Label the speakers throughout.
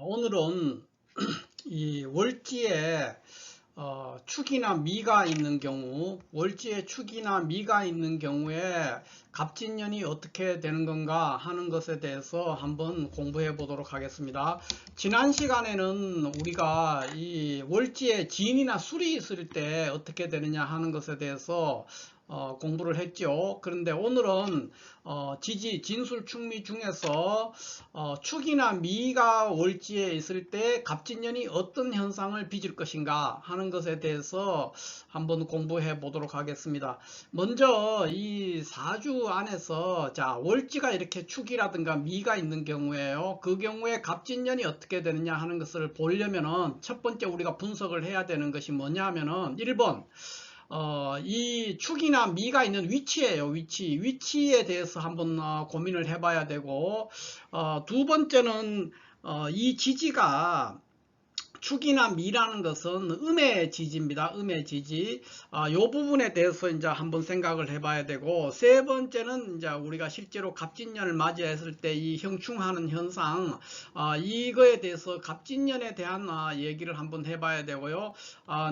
Speaker 1: 오늘은 이 월지에 축이나 미가 있는 경우, 월지에 축이나 미가 있는 경우에 갑진년이 어떻게 되는 건가 하는 것에 대해서 한번 공부해 보도록 하겠습니다. 지난 시간에는 우리가 이 월지에 진이나 술이 있을 때 어떻게 되느냐 하는 것에 대해서 공부를 했죠. 그런데 오늘은 지지, 진술, 축미 중에서 축이나 미가 월지에 있을 때 갑진년이 어떤 현상을 빚을 것인가 하는 것에 대해서 한번 공부해 보도록 하겠습니다. 먼저 이 사주 안에서 자 월지가 이렇게 축이라든가 미가 있는 경우에요. 그 경우에 갑진년이 어떻게 되느냐 하는 것을 보려면은 첫 번째 우리가 분석을 해야 되는 것이 뭐냐 하면은 1번 이 축이나 미가 있는 위치예요. 위치에 대해서 한번 고민을 해봐야 되고, 두 번째는 이 지지가 축이나 미라는 것은 음의 지지입니다. 음의 지지. 이 부분에 대해서 이제 한번 생각을 해봐야 되고, 세 번째는 이제 우리가 실제로 갑진년을 맞이했을 때 이 형충하는 현상, 이거에 대해서 갑진년에 대한 얘기를 한번 해봐야 되고요.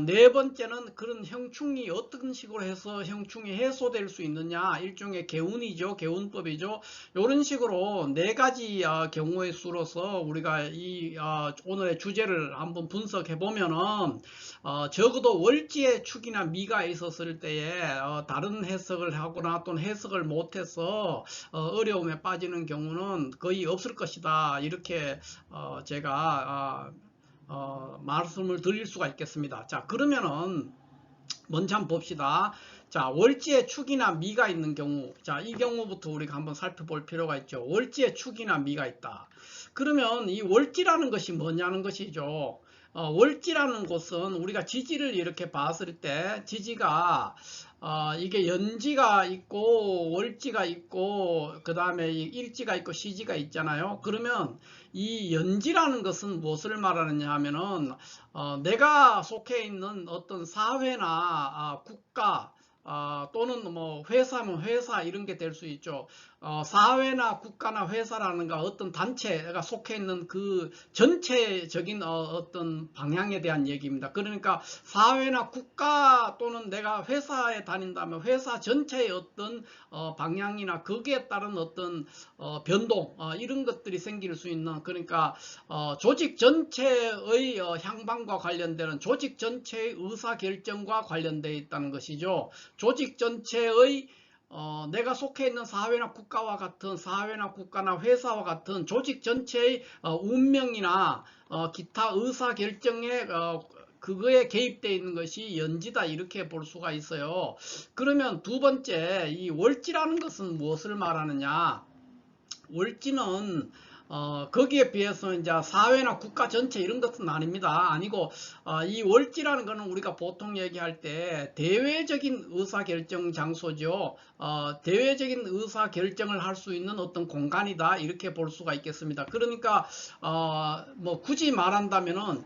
Speaker 1: 네 번째는 그런 형충이 어떤 식으로 해서 형충이 해소될 수 있느냐, 일종의 개운이죠. 개운법이죠. 이런 식으로 네 가지 경우의 수로서 우리가 이 오늘의 주제를 한번 분석해 보면은 적어도 월지의 축이나 미가 있었을 때에 다른 해석을 하거나 또는 해석을 못해서 어려움에 빠지는 경우는 거의 없을 것이다. 이렇게 제가 말씀을 드릴 수가 있겠습니다. 자, 그러면은 먼저 한번 봅시다. 자, 월지에 축이나 미가 있는 경우, 자, 이 경우부터 우리가 한번 살펴볼 필요가 있죠. 월지에 축이나 미가 있다. 그러면 이 월지라는 것이 뭐냐는 것이죠. 월지라는 것은 우리가 지지를 이렇게 봤을 때 지지가 이게 연지가 있고 월지가 있고 그 다음에 일지가 있고 시지가 있잖아요. 그러면 이 연지라는 것은 무엇을 말하느냐 하면은 내가 속해 있는 어떤 사회나 국가 또는 뭐 회사면 회사 이런 게 될 수 있죠. 사회나 국가나 회사라는가 어떤 단체가 속해 있는 그 전체적인 어떤 방향에 대한 얘기입니다. 그러니까 사회나 국가 또는 내가 회사에 다닌다면 회사 전체의 어떤 방향이나 거기에 따른 어떤 변동 이런 것들이 생길 수 있는, 그러니까 조직 전체의 향방과 관련되는 조직 전체의 의사결정과 관련되어 있다는 것이죠. 조직 전체의 내가 속해 있는 사회나 국가와 같은 사회나 국가나 회사와 같은 조직 전체의 운명이나 기타 의사결정에 그거에 개입되어 있는 것이 연지다 이렇게 볼 수가 있어요. 그러면 두 번째 이 월지라는 것은 무엇을 말하느냐? 월지는 거기에 비해서 이제 사회나 국가 전체 이런 것은 아닙니다. 아니고 이 월지라는 것은 우리가 보통 얘기할 때 대외적인 의사결정 장소죠. 대외적인 의사결정을 할 수 있는 어떤 공간이다 이렇게 볼 수가 있겠습니다. 그러니까 뭐 굳이 말한다면은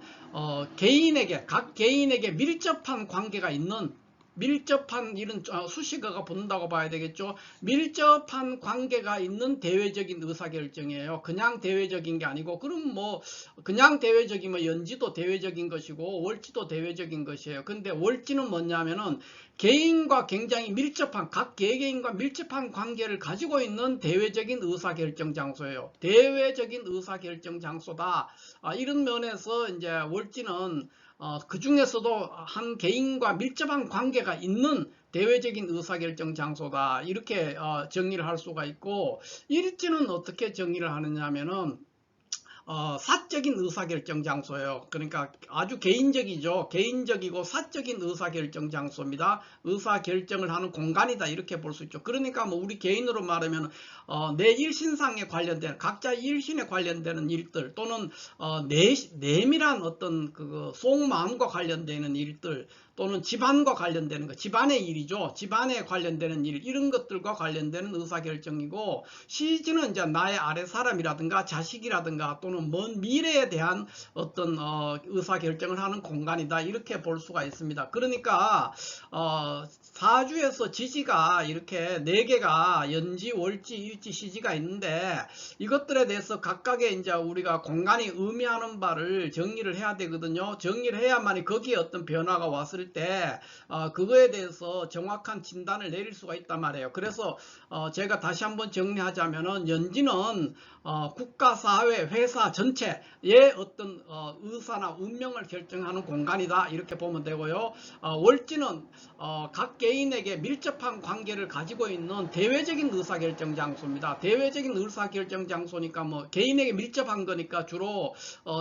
Speaker 1: 각 개인에게 밀접한 관계가 있는 밀접한 이런 수식어가 붙는다고 봐야 되겠죠. 밀접한 관계가 있는 대외적인 의사결정이에요. 그냥 대외적인 게 아니고, 그럼 뭐 그냥 대외적이면 연지도 대외적인 것이고 월지도 대외적인 것이에요. 근데 월지는 뭐냐면은 개인과 굉장히 밀접한, 각 개개인과 밀접한 관계를 가지고 있는 대외적인 의사결정 장소예요. 대외적인 의사결정 장소다. 이런 면에서 이제 월지는 그 중에서도 한 개인과 밀접한 관계가 있는 대외적인 의사결정 장소다 이렇게 정의를 할 수가 있고, 일지는 어떻게 정의를 하느냐 하면은 사적인 의사결정 장소예요. 그러니까 아주 개인적이죠. 개인적이고 사적인 의사결정 장소입니다. 의사결정을 하는 공간이다 이렇게 볼 수 있죠. 그러니까 뭐 우리 개인으로 말하면 내 일신상에 관련된 각자 일신에 관련되는 일들 또는 내밀한 어떤 그 속마음과 관련되는 일들 또는 집안과 관련되는 것, 집안의 일이죠. 집안에 관련되는 일, 이런 것들과 관련되는 의사결정이고, 시지는 이제 나의 아래 사람이라든가 자식이라든가 또는 먼 미래에 대한 어떤 의사결정을 하는 공간이다 이렇게 볼 수가 있습니다. 그러니까 사주에서 지지가 이렇게 4개가 연지, 월지, 일지, 시지가 있는데 이것들에 대해서 각각의 이제 우리가 공간이 의미하는 바를 정리를 해야 되거든요. 정리를 해야만이 거기에 어떤 변화가 왔을 때 그거에 대해서 정확한 진단을 내릴 수가 있단 말이에요. 그래서 제가 다시 한번 정리하자면은 연지는 국가, 사회, 회사 전체의 어떤 의사나 운명을 결정하는 공간이다 이렇게 보면 되고요. 월지는 각 개인에게 밀접한 관계를 가지고 있는 대외적인 의사결정 장소입니다. 대외적인 의사결정 장소니까 뭐 개인에게 밀접한 거니까 주로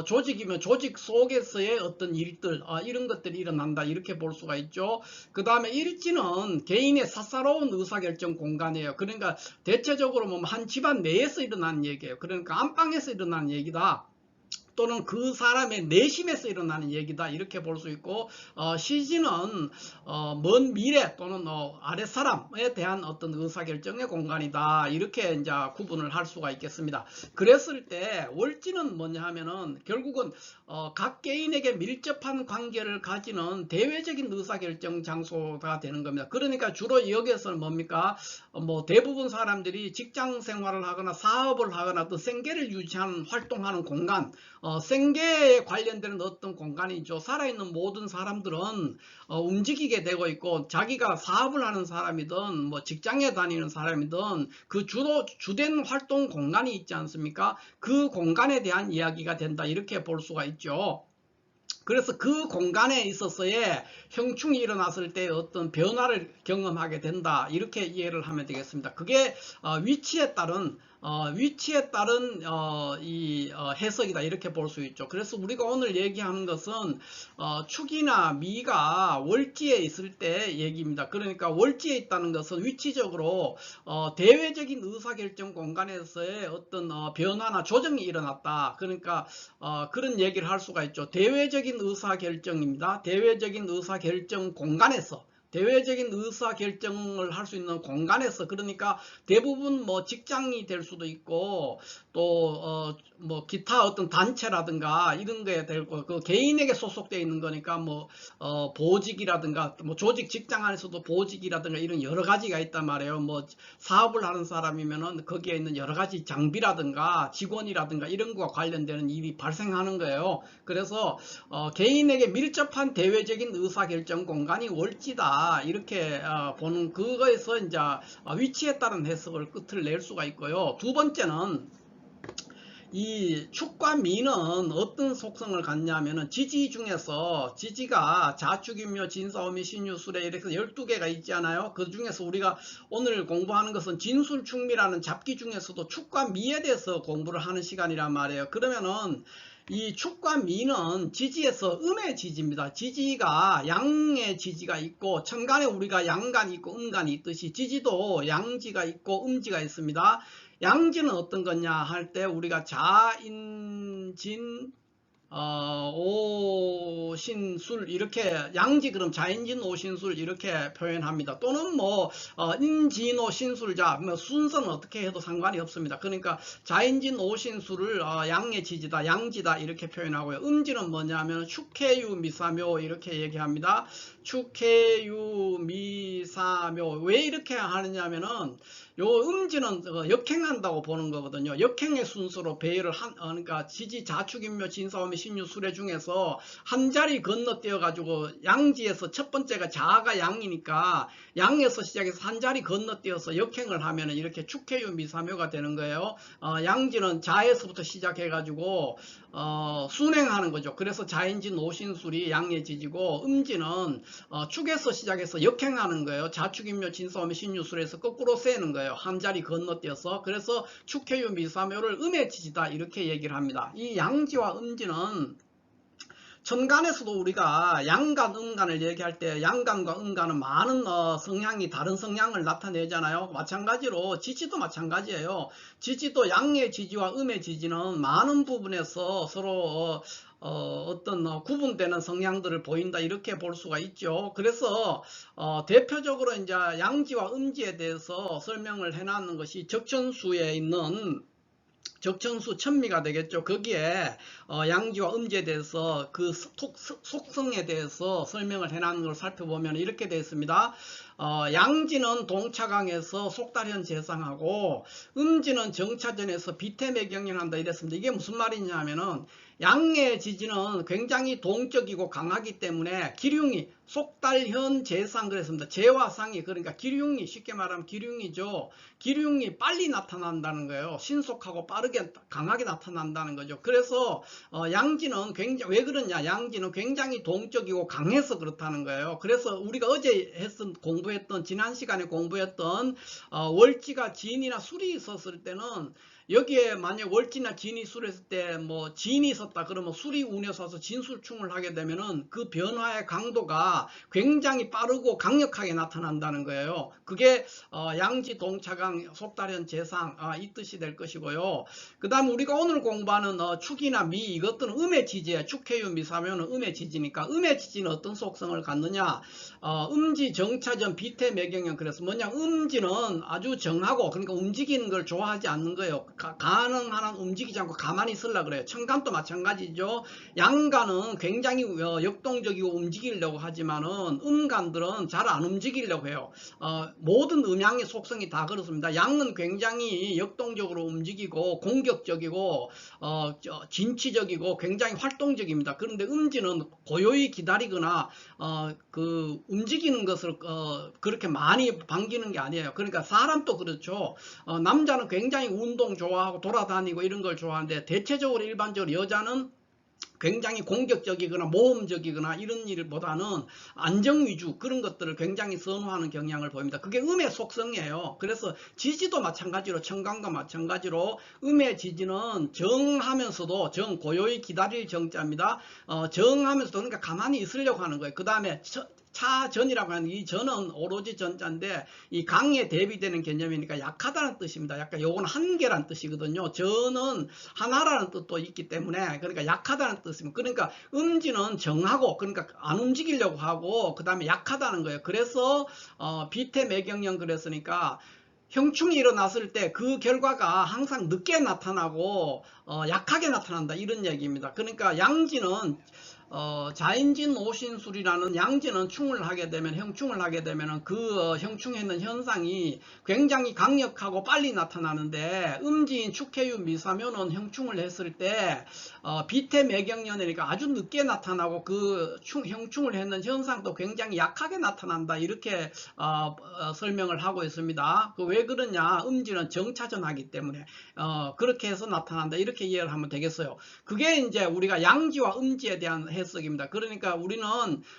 Speaker 1: 조직이면 조직 속에서의 어떤 일들 이런 것들이 일어난다 이렇게 볼 수가 있죠. 그 다음에 일지는 개인의 사사로운 의사결정 공간이에요. 그러니까 대체적으로 뭐 한 집안 내에서 일어나는 얘기예요. 그러니까 안방에서 일어나는 얘기다. 또는 그 사람의 내심에서 일어나는 얘기다 이렇게 볼 수 있고 시지는 먼 미래 또는 아랫사람에 대한 어떤 의사결정의 공간이다 이렇게 이제 구분을 할 수가 있겠습니다. 그랬을 때 월지는 뭐냐 하면은 결국은 각 개인에게 밀접한 관계를 가지는 대외적인 의사결정 장소가 되는 겁니다. 그러니까 주로 여기에서는 뭡니까? 뭐 대부분 사람들이 직장 생활을 하거나 사업을 하거나 또 생계를 유지하는 활동하는 공간 생계에 관련되는 어떤 공간이죠. 살아있는 모든 사람들은 움직이게 되고 있고 자기가 사업을 하는 사람이든 뭐 직장에 다니는 사람이든 그 주된 활동 공간이 있지 않습니까? 그 공간에 대한 이야기가 된다 이렇게 볼 수가 있죠. 그래서 그 공간에 있어서의 형충이 일어났을 때 어떤 변화를 경험하게 된다 이렇게 이해를 하면 되겠습니다. 그게 위치에 따른 이 해석이다 이렇게 볼 수 있죠. 그래서 우리가 오늘 얘기하는 것은 축이나 미가 월지에 있을 때 얘기입니다. 그러니까 월지에 있다는 것은 위치적으로 대외적인 의사결정 공간에서의 어떤 변화나 조정이 일어났다. 그러니까 그런 얘기를 할 수가 있죠. 대외적인 의사결정입니다. 대외적인 의사결정 공간에서 대외적인 의사결정을 할 수 있는 공간에서 그러니까 대부분 뭐 직장이 될 수도 있고 또 뭐 기타 어떤 단체라든가 이런 거에 되고 그 개인에게 소속되어 있는 거니까 뭐 보직이라든가 뭐 조직 직장 안에서도 보직이라든가 이런 여러 가지가 있단 말이에요. 뭐 사업을 하는 사람이면은 거기에 있는 여러 가지 장비라든가 직원이라든가 이런 거와 관련되는 일이 발생하는 거예요. 그래서 개인에게 밀접한 대외적인 의사결정 공간이 월지다 이렇게 보는 그거에서 이제 위치에 따른 해석을 끝을 낼 수가 있고요. 두 번째는 이 축과 미는 어떤 속성을 갖냐면은 지지 중에서 지지가 자축인묘 진사오미 신유술에 이렇게 12개가 있잖아요. 그 중에서 우리가 오늘 공부하는 것은 진술축미라는 잡기 중에서도 축과 미에 대해서 공부를 하는 시간이란 말이에요. 그러면은 이 축과 미는 지지에서 음의 지지입니다. 지지가 양의 지지가 있고 천간에 우리가 양간이 있고 음간이 있듯이 지지도 양지가 있고 음지가 있습니다. 양지는 어떤 거냐 할 때 우리가 자인진 오신술 이렇게 양지 그럼 자인진 오신술 이렇게 표현합니다. 또는 뭐 인진오 신술자 뭐 순서는 어떻게 해도 상관이 없습니다. 그러니까 자인진 오신술을 양의 지지다 양지다 이렇게 표현하고요. 음지는 뭐냐면 축해유 미사묘 이렇게 얘기합니다. 축해유 미사묘 왜 이렇게 하느냐면은 요 음지는 역행한다고 보는 거거든요. 역행의 순서로 배열을 그러니까 지지 자축인묘 진사오미 신유 수레 중에서 한 자리 건너뛰어 가지고 양지에서 첫 번째가 자가 양이니까 양에서 시작해서 한 자리 건너뛰어서 역행을 하면 이렇게 축해유 미사묘가 되는 거예요. 양지는 자에서부터 시작해 가지고 순행하는 거죠. 그래서 자인진 오신술이 양의 지지고 음지는 축에서 시작해서 역행하는 거예요. 자축인묘 진사오미 신유술에서 거꾸로 세는 거예요. 한 자리 건너뛰어서. 그래서 축해유 미사묘를 음의 지지다 이렇게 얘기를 합니다. 이 양지와 음지는 천간에서도 우리가 양간, 음간을 얘기할 때 양간과 음간은 많은 성향이 다른 성향을 나타내잖아요. 마찬가지로 지지도 마찬가지예요. 지지도 양의 지지와 음의 지지는 많은 부분에서 서로 어떤 구분되는 성향들을 보인다 이렇게 볼 수가 있죠. 그래서 대표적으로 이제 양지와 음지에 대해서 설명을 해놨는 것이 적천수에 있는 적천수 천미가 되겠죠. 거기에 양지와 음지에 대해서 그 속성에 대해서 설명을 해놓은 걸 살펴보면 이렇게 되어 있습니다. 양지는 동차강에서 속달현 재상하고 음지는 정차전에서 비태매경련한다 이랬습니다. 이게 무슨 말이냐면은 양의 지진은 굉장히 동적이고 강하기 때문에 기륭이 속달현 재상 그랬습니다. 재와 상이 그러니까 기륭이 쉽게 말하면 기륭이죠. 기륭이 빨리 나타난다는 거예요. 신속하고 빠르게 강하게 나타난다는 거죠. 그래서 양지는 굉장히 왜 그러냐? 양지는 굉장히 동적이고 강해서 그렇다는 거예요. 그래서 우리가 어제 공부했던 지난 시간에 공부했던 월지가 진이나 술이 있었을 때는 여기에 만약 월지나 진이 술했을 때 뭐 진이 있었다 그러면 술이 운에서 와서 진술충을 하게 되면은 그 변화의 강도가 굉장히 빠르고 강력하게 나타난다는 거예요. 그게 양지 동차강 속달현 재상 이 뜻이 될 것이고요. 그 다음 우리가 오늘 공부하는 축이나 미 이것들은 음의 지지에 축해유 미사면은 음의 지지니까 음의 지지는 어떤 속성을 갖느냐? 음지 정차전 비태 매경형 그래서 뭐냐? 음지는 아주 정하고 그러니까 움직이는 걸 좋아하지 않는 거예요. 가능한 한 움직이지 않고 가만히 있으려고 그래요. 청간도 마찬가지죠. 양간은 굉장히 역동적이고 움직이려고 하지만은 음간들은 잘 안 움직이려고 해요. 모든 음양의 속성이 다 그렇습니다. 양은 굉장히 역동적으로 움직이고 공격적이고 진취적이고 굉장히 활동적입니다. 그런데 음지는 고요히 기다리거나 그 움직이는 것을 그렇게 많이 반기는 게 아니에요. 그러니까 사람도 그렇죠. 남자는 굉장히 운동 좋아하고 돌아다니고 이런 걸 좋아하는데 대체적으로 일반적으로 여자는 굉장히 공격적이거나 모험적이거나 이런 일보다는 안정 위주 그런 것들을 굉장히 선호하는 경향을 보입니다. 그게 음의 속성이에요. 그래서 지지도 마찬가지로 청강과 마찬가지로 음의 지지는 정하면서도 고요히 기다릴 정자입니다. 정하면서도 그러니까 가만히 있으려고 하는 거예요. 그 다음에 차전이라고 하는 이 전은 오로지 전자인데 이 강에 대비되는 개념이니까 약하다는 뜻입니다. 약간 요건 한계란 뜻이거든요. 전은 하나라는 뜻도 있기 때문에 그러니까 약하다는 뜻입니다. 그러니까 음지는 정하고 그러니까 안 움직이려고 하고 그 다음에 약하다는 거예요. 그래서 비태매경령 그랬으니까 형충이 일어났을 때 그 결과가 항상 늦게 나타나고 약하게 나타난다 이런 얘기입니다. 그러니까 양지는 자인진 오신술이라는 양지는 충을 하게 되면 형충을 하게 되면 그 형충했는 현상이 굉장히 강력하고 빨리 나타나는데 음지인 축해유 미사면은 형충을 했을 때 비태매경련이니까 아주 늦게 나타나고 그 형충을 했는 현상도 굉장히 약하게 나타난다 이렇게 설명을 하고 있습니다. 왜 그러냐? 음지는 정차전하기 때문에 그렇게 해서 나타난다 이렇게 이해를 하면 되겠어요. 그게 이제 우리가 양지와 음지에 대한 해석입니다. 그러니까 우리는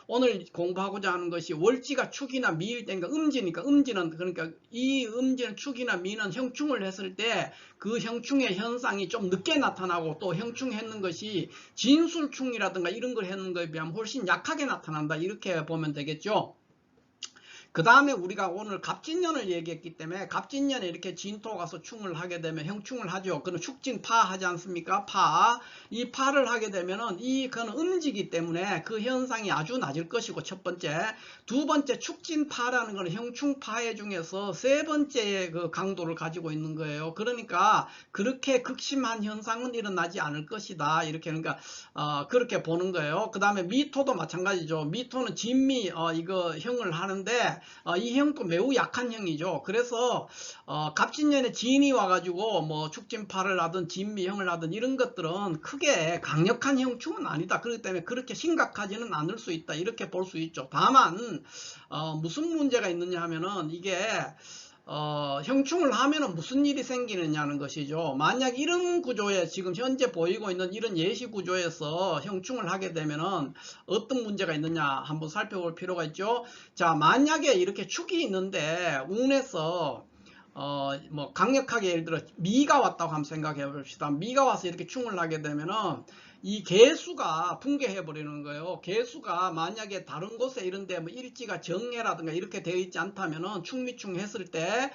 Speaker 1: 오늘 공부하고자 하는 것이 월지가 축이나 미일 때니까 음지니까 음지는 그러니까 이 음지는 축이나 미는 형충을 했을 때 그 형충의 현상이 좀 늦게 나타나고 또 형충했는 것이 진술충이라든가 이런 걸 했는 것에 비하면 훨씬 약하게 나타난다 이렇게 보면 되겠죠. 그 다음에 우리가 오늘 갑진년을 얘기했기 때문에 갑진년에 이렇게 진토 가서 충을 하게 되면 형충을 하죠. 그는 축진파 하지 않습니까? 이 파를 하게 되면은 그는 음지기 때문에 그 현상이 아주 낮을 것이고 첫 번째. 두 번째 축진파라는 것은 형충파해 중에서 세 번째의 그 강도를 가지고 있는 거예요. 그러니까 그렇게 극심한 현상은 일어나지 않을 것이다. 이렇게 그러니까 그렇게 보는 거예요. 그 다음에 미토도 마찬가지죠. 미토는 진미 이거 형을 하는데 이 형도 매우 약한 형이죠. 그래서 갑진년에 진이 와가지고 뭐 축진파를 하든 진미형을 하든 이런 것들은 크게 강력한 형충은 아니다. 그렇기 때문에 그렇게 심각하지는 않을 수 있다. 이렇게 볼 수 있죠. 다만 무슨 문제가 있느냐 하면은 이게 형충을 하면은 무슨 일이 생기느냐는 것이죠. 만약 이런 구조에 지금 현재 보이고 있는 이런 예시 구조에서 형충을 하게 되면은 어떤 문제가 있느냐 한번 살펴볼 필요가 있죠. 자, 만약에 이렇게 축이 있는데 운에서 뭐 강력하게 예를 들어 미가 왔다고 한번 생각해 봅시다. 미가 와서 이렇게 충을 하게 되면은 이 개수가 붕괴해 버리는 거예요. 개수가 만약에 다른 곳에 이런데 뭐 일지가 정해라든가 이렇게 되어 있지 않다면은 충미충 했을 때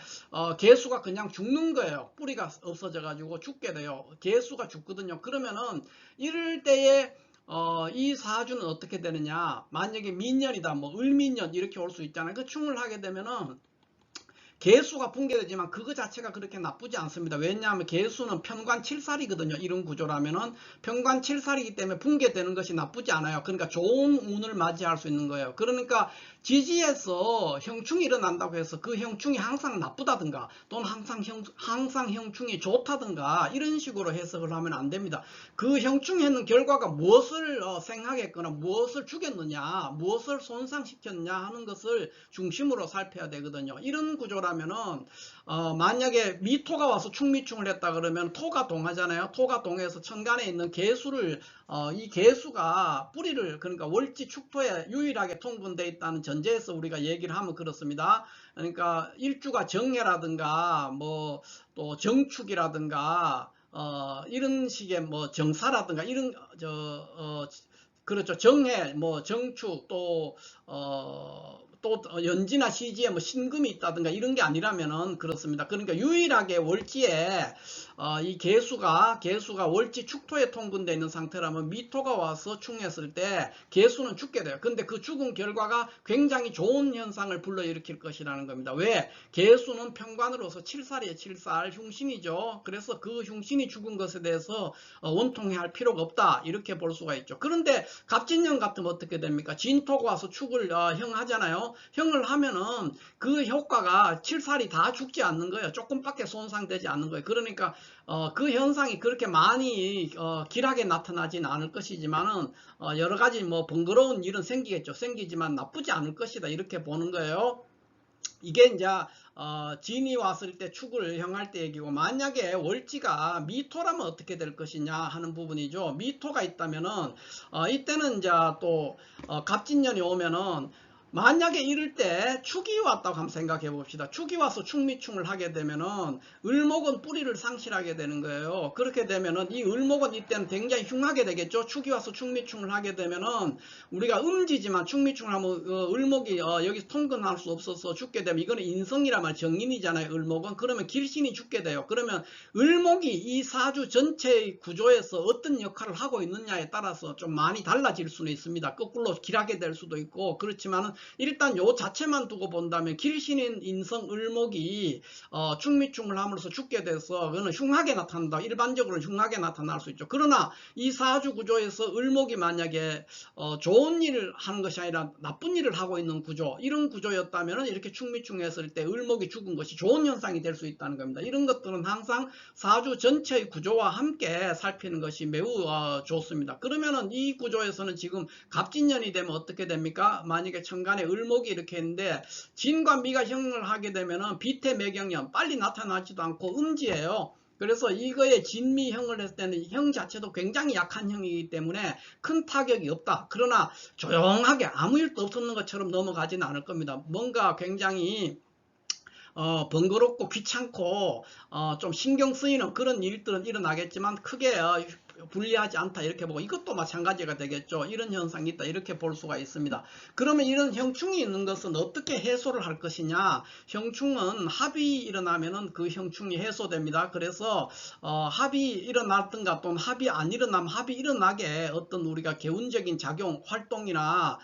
Speaker 1: 개수가 그냥 죽는 거예요. 뿌리가 없어져 가지고 죽게 돼요. 개수가 죽거든요. 그러면은 이럴 때에 이 사주는 어떻게 되느냐? 만약에 민년이다, 뭐 을민년 이렇게 올 수 있잖아요. 그 충을 하게 되면은 개수가 붕괴되지만 그거 자체가 그렇게 나쁘지 않습니다. 왜냐하면 개수는 편관 7살이거든요. 이런 구조라면은 편관 7살이기 때문에 붕괴되는 것이 나쁘지 않아요. 그러니까 좋은 운을 맞이할 수 있는 거예요. 그러니까 지지에서 형충이 일어난다고 해서 그 형충이 항상 나쁘다든가 또는 항상 형충이 좋다든가 이런 식으로 해석을 하면 안 됩니다. 그 형충했는 결과가 무엇을 생하겠거나 무엇을 죽였느냐, 무엇을 손상시켰냐 하는 것을 중심으로 살펴야 되거든요. 이런 구조라면은 만약에 미토가 와서 충미충을 했다 그러면 토가 동하잖아요. 토가 동해서 천간에 있는 개수를 이 개수가 뿌리를, 그러니까 월지 축토에 유일하게 통분되어 있다는 전제에서 우리가 얘기를 하면 그렇습니다. 그러니까 일주가 정해라든가 뭐 또 정축이라든가 이런 식의 뭐 정사라든가 이런 그렇죠. 정해, 뭐 정축, 또 연지나 시지에 뭐 신금이 있다든가 이런 게 아니라면은 그렇습니다. 그러니까 유일하게 월지에 이 개수가 월지 축토에 통분되어 있는 상태라면 미토가 와서 충했을 때 개수는 죽게 돼요. 근데 그 죽은 결과가 굉장히 좋은 현상을 불러일으킬 것이라는 겁니다. 왜? 개수는 편관으로서 7살이에요. 7살 흉신이죠. 그래서 그 흉신이 죽은 것에 대해서 원통해할 필요가 없다, 이렇게 볼 수가 있죠. 그런데 갑진년 같으면 어떻게 됩니까? 진토가 와서 축을 형하잖아요. 형을 하면은 그 효과가 7살이 다 죽지 않는 거예요. 조금밖에 손상되지 않는 거예요. 그러니까 그 현상이 그렇게 많이 길하게 나타나진 않을 것이지만은 여러 가지 뭐 번거로운 일은 생기겠죠. 생기지만 나쁘지 않을 것이다, 이렇게 보는 거예요. 이게 이제 진이 왔을 때 축을 형할 때 얘기고, 만약에 월지가 미토라면 어떻게 될 것이냐 하는 부분이죠. 미토가 있다면은 이때는 이제 또 갑진년이 오면은, 만약에 이럴 때 축이 왔다고 한번 생각해 봅시다. 축이 와서 축미충을 하게 되면은 을목은 뿌리를 상실하게 되는 거예요. 그렇게 되면은 이 을목은 이때는 굉장히 흉하게 되겠죠. 축이 와서 축미충을 하게 되면은 우리가 음지지만 축미충을 하면 을목이 여기서 통근할 수 없어서 죽게 되면, 이거는 인성이란 말, 정인이잖아요. 을목은. 그러면 길신이 죽게 돼요. 그러면 을목이 이 사주 전체의 구조에서 어떤 역할을 하고 있느냐에 따라서 좀 많이 달라질 수는 있습니다. 거꾸로 길하게 될 수도 있고. 그렇지만은 일단 요 자체만 두고 본다면 길신인 인성 을목이 충미충을 함으로써 죽게 돼서 그거는 흉하게 나타난다. 일반적으로는 흉하게 나타날 수 있죠. 그러나 이 사주 구조에서 을목이 만약에 좋은 일을 하는 것이 아니라 나쁜 일을 하고 있는 구조, 이런 구조였다면 이렇게 충미충했을 때 을목이 죽은 것이 좋은 현상이 될 수 있다는 겁니다. 이런 것들은 항상 사주 전체의 구조와 함께 살피는 것이 매우 좋습니다. 그러면은 이 구조에서는 지금 갑진년이 되면 어떻게 됩니까? 만약에 천간에 을목이 이렇게 있는데 진과 미가 형을 하게 되면은 비태매경년, 빨리 나타나지도 않고 음지예요. 그래서 이거에 진미형을 했을 때는 형 자체도 굉장히 약한 형이기 때문에 큰 타격이 없다. 그러나 조용하게 아무 일도 없었는 것처럼 넘어가지는 않을 겁니다. 뭔가 굉장히 번거롭고 귀찮고 좀 신경 쓰이는 그런 일들은 일어나겠지만 크게 불리하지 않다, 이렇게 보고, 이것도 마찬가지가 되겠죠. 이런 현상이 있다, 이렇게 볼 수가 있습니다. 그러면 이런 형충이 있는 것은 어떻게 해소를 할 것이냐? 형충은 합이 일어나면은 그 형충이 해소됩니다. 그래서 합이 일어났든가 또는 합이 안 일어나면 합이 일어나게 어떤 우리가 개운적인 작용, 활동이나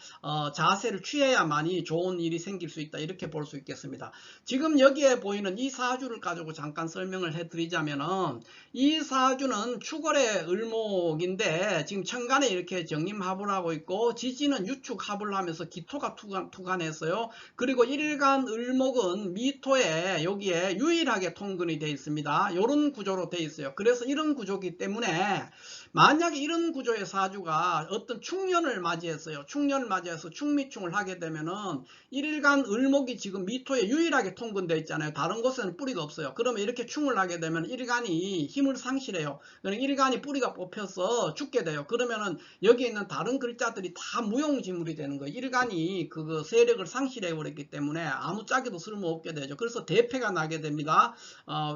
Speaker 1: 자세를 취해야만이 좋은 일이 생길 수 있다, 이렇게 볼 수 있겠습니다. 지금 여기에 보이는 이 사주를 가지고 잠깐 설명을 해드리자면은, 이 사주는 축월의 을목인데 지금 천간에 이렇게 정임합을 하고 있고, 지지는 유축합을 하면서 기토가 투간했어요. 그리고 일간 을목은 미토에 여기에 유일하게 통근이 되어 있습니다. 이런 구조로 되어 있어요. 그래서 이런 구조이기 때문에 만약에 이런 구조의 사주가 어떤 축년을 맞이했어요. 축년을 맞이해서 축미충을 하게 되면은 일간 을목이 지금 미토에 유일하게 통근되어 있잖아요. 다른 곳에는 뿌리가 없어요. 그러면 이렇게 충을 하게 되면 일간이 힘을 상실해요. 일간이 뿌리가 뽑혀서 죽게 돼요. 그러면은 여기 있는 다른 글자들이 다 무용지물이 되는 거예요. 일간이 그 세력을 상실해 버렸기 때문에 아무짝에도 쓸모없게 되죠. 그래서 대패가 나게 됩니다.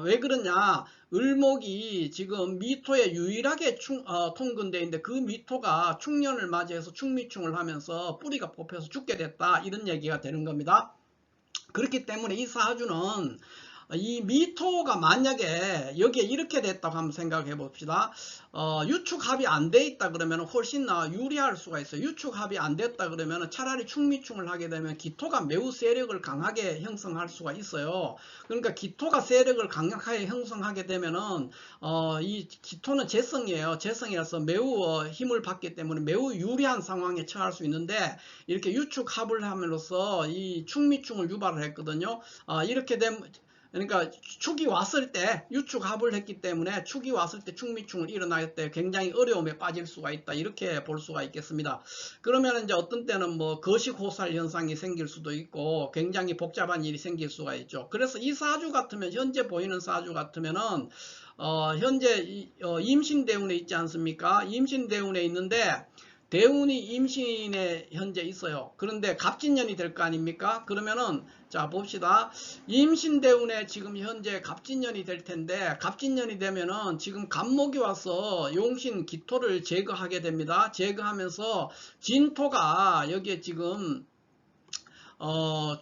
Speaker 1: 왜 그러냐? 을목이 지금 미토에 유일하게 통근되어 있는데 그 미토가 충년을 맞이해서 충미충을 하면서 뿌리가 뽑혀서 죽게 됐다, 이런 얘기가 되는 겁니다. 그렇기 때문에 이 사주는 이 미토가 만약에 여기에 이렇게 됐다고 한번 생각해 봅시다. 유축합이 안 돼 있다 그러면 훨씬 유리할 수가 있어요. 유축합이 안 됐다 그러면 차라리 축미충을 하게 되면 기토가 매우 세력을 강하게 형성할 수가 있어요. 그러니까 기토가 세력을 강력하게 형성하게 되면은 이 기토는 재성이에요. 재성이라서 매우 힘을 받기 때문에 매우 유리한 상황에 처할 수 있는데 이렇게 유축합을 함으로써 이 축미충을 유발을 했거든요. 이렇게 되면 그러니까 축이 왔을 때 유축합을 했기 때문에 축이 왔을 때 축미충을 일어날 때 굉장히 어려움에 빠질 수가 있다 이렇게 볼 수가 있겠습니다. 그러면 이제 어떤 때는 뭐 거식호살 현상이 생길 수도 있고 굉장히 복잡한 일이 생길 수가 있죠. 그래서 이 사주 같으면 현재 보이는 사주 같으면은 현재 임신대운에 있지 않습니까? 임신대운에 있는데 대운이 임신에 현재 있어요. 그런데 갑진년이 될 거 아닙니까? 그러면은 자 봅시다. 임신대운에 지금 현재 갑진년이 될 텐데 갑진년이 되면은 지금 갑목이 와서 용신 기토를 제거하게 됩니다. 제거하면서 진토가 여기에 지금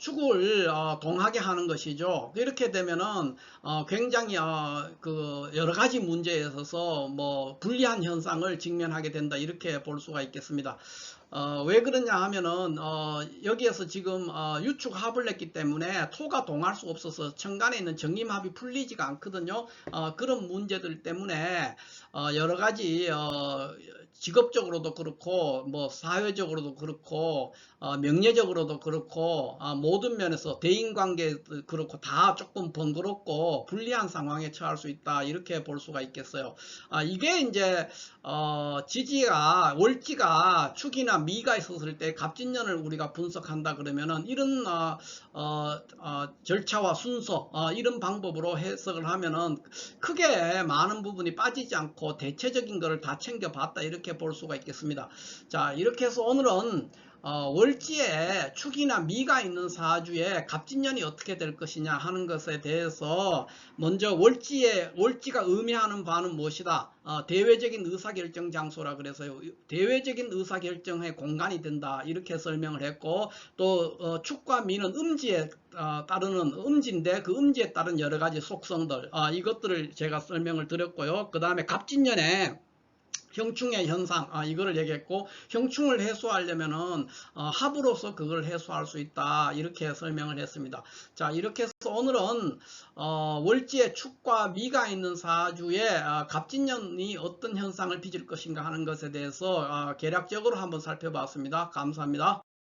Speaker 1: 축을 동하게 하는 것이죠. 이렇게 되면은 굉장히 그 여러 가지 문제에 있어서 뭐 불리한 현상을 직면하게 된다 이렇게 볼 수가 있겠습니다. 왜 그러냐 하면은 여기에서 지금 유축합을 했기 때문에 토가 동할 수 없어서 천간에 있는 정임합이 풀리지가 않거든요. 그런 문제들 때문에 여러 가지 직업적으로도 그렇고 뭐 사회적으로도 그렇고 명예적으로도 그렇고 모든 면에서 대인관계도 그렇고 다 조금 번거롭고 불리한 상황에 처할 수 있다 이렇게 볼 수가 있겠어요. 이게 이제 지지가 월지가 축이나 미가 있었을 때 갑진년을 우리가 분석한다 그러면은 이런 절차와 순서 이런 방법으로 해석을 하면은 크게 많은 부분이 빠지지 않고 대체적인 것을 다 챙겨봤다 이렇게 볼 수가 있겠습니다. 자 이렇게 해서 오늘은 월지에 축이나 미가 있는 사주에 갑진년이 어떻게 될 것이냐 하는 것에 대해서 먼저 월지가 의미하는 바는 무엇이다? 대외적인 의사결정 장소라 그래서요. 대외적인 의사결정의 공간이 된다 이렇게 설명을 했고 또 축과 미는 음지에 따르는 음지인데 그 음지에 따른 여러 가지 속성들 이것들을 제가 설명을 드렸고요. 그 다음에 갑진년에 형충의 현상 이거를 얘기했고 형충을 해소하려면은 합으로서 그걸 해소할 수 있다 이렇게 설명을 했습니다. 자 이렇게 해서 오늘은 월지에 축과 미가 있는 사주에 갑진년이 어떤 현상을 빚을 것인가 하는 것에 대해서 개략적으로 한번 살펴봤습니다. 감사합니다.